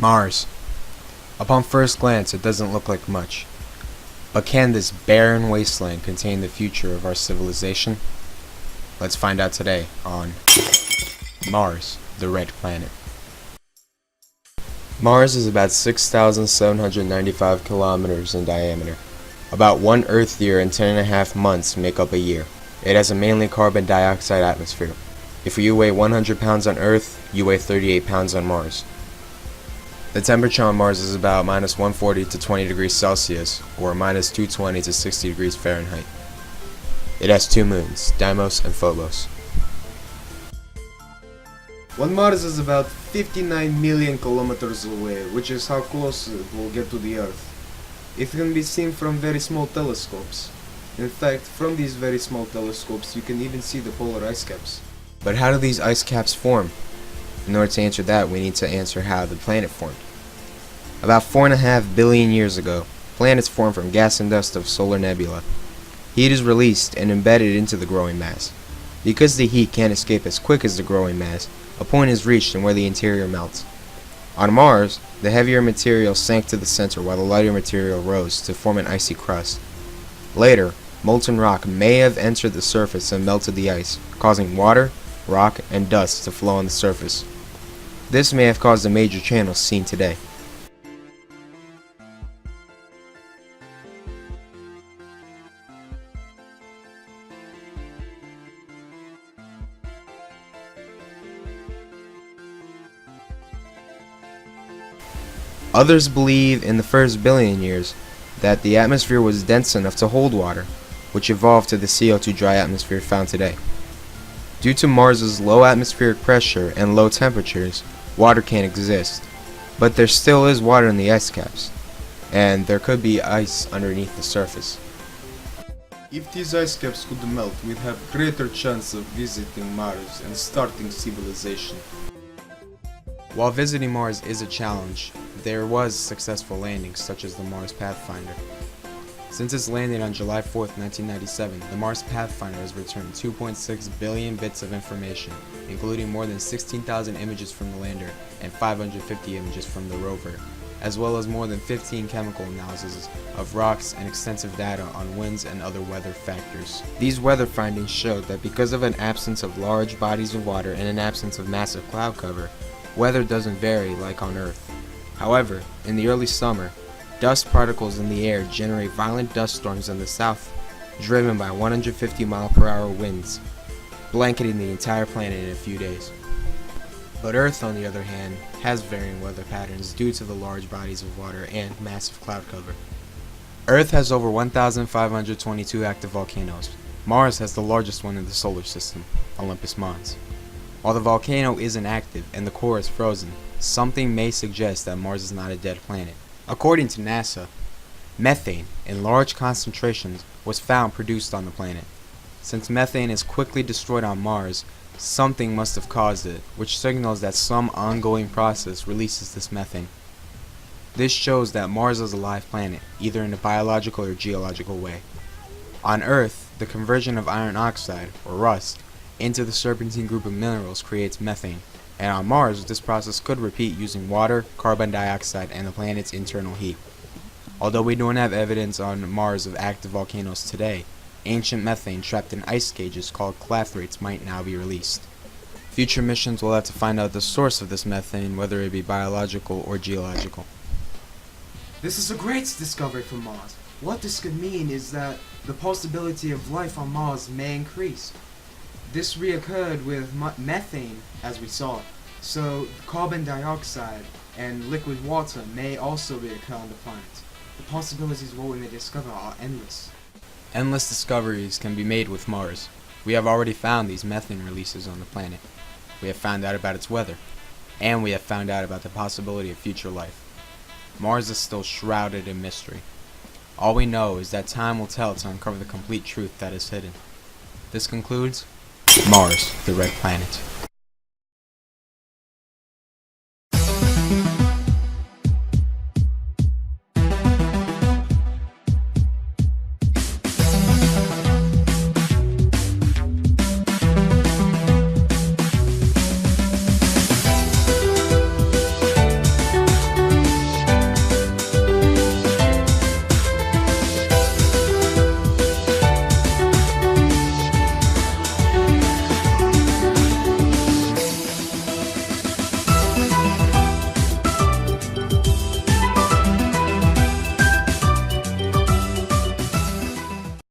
Mars. Upon first glance, it doesn't look like much. But can this barren wasteland contain the future of our civilization? Let's find out today on Mars, the Red Planet. Mars is about 6,795 kilometers in diameter. About one Earth year and 10.5 months make up a year. It has a mainly carbon dioxide atmosphere. If you weigh 100 pounds on Earth, you weigh 38 pounds on Mars. The temperature on Mars is about minus 140 to 20 degrees Celsius, or minus 220 to 60 degrees Fahrenheit. It has two moons, Deimos and Phobos. Mars is about 59 million kilometers away, which is how close it will get to the Earth. It can be seen from very small telescopes. In fact, from these very small telescopes, you can even see the polar ice caps. But how do these ice caps form? In order to answer that, we need to answer how the planet formed. About 4.5 billion years ago, planets formed from gas and dust of solar nebula. Heat is released and embedded into the growing mass. Because the heat can't escape as quick as the growing mass, a point is reached in where the interior melts. On Mars, the heavier material sank to the center while the lighter material rose to form an icy crust. Later, molten rock may have entered the surface and melted the ice, causing water, rock, and dust to flow on the surface. This may have caused the major channels seen today. Others believe in the first billion years that the atmosphere was dense enough to hold water, which evolved to the CO2 dry atmosphere found today. Due to Mars's low atmospheric pressure and low temperatures, water can't exist, but there still is water in the ice caps, and there could be ice underneath the surface. If these ice caps could melt, we'd have greater chance of visiting Mars and starting civilization. While visiting Mars is a challenge, there was successful landings such as the Mars Pathfinder. Since its landing on July 4th, 1997, the Mars Pathfinder has returned 2.6 billion bits of information, including more than 16,000 images from the lander and 550 images from the rover, as well as more than 15 chemical analyses of rocks and extensive data on winds and other weather factors. These weather findings showed that because of an absence of large bodies of water and an absence of massive cloud cover, weather doesn't vary like on Earth. However, in the early summer, dust particles in the air generate violent dust storms in the south, driven by 150-mile-per-hour winds, blanketing the entire planet in a few days. But Earth, on the other hand, has varying weather patterns due to the large bodies of water and massive cloud cover. Earth has over 1,522 active volcanoes. Mars has the largest one in the solar system, Olympus Mons. While the volcano isn't active and the core is frozen, something may suggest that Mars is not a dead planet. According to NASA, methane in large concentrations was found produced on the planet. Since methane is quickly destroyed on Mars, something must have caused it, which signals that some ongoing process releases this methane. This shows that Mars is a live planet, either in a biological or geological way. On Earth, the conversion of iron oxide, or rust, into the serpentine group of minerals creates methane, and on Mars this process could repeat using water, carbon dioxide, and the planet's internal heat. Although we don't have evidence on Mars of active volcanoes today, ancient methane trapped in ice cages called clathrates might now be released. Future missions will have to find out the source of this methane, whether it be biological or geological. This is a great discovery for Mars. What this could mean is that the possibility of life on Mars may increase. This reoccurred with methane, as we saw, so carbon dioxide and liquid water may also reoccur on the planet. The possibilities of what we may discover are endless. Endless discoveries can be made with Mars. We have already found these methane releases on the planet. We have found out about its weather, and we have found out about the possibility of future life. Mars is still shrouded in mystery. All we know is that time will tell to uncover the complete truth that is hidden. This concludes Mars, the Red Planet.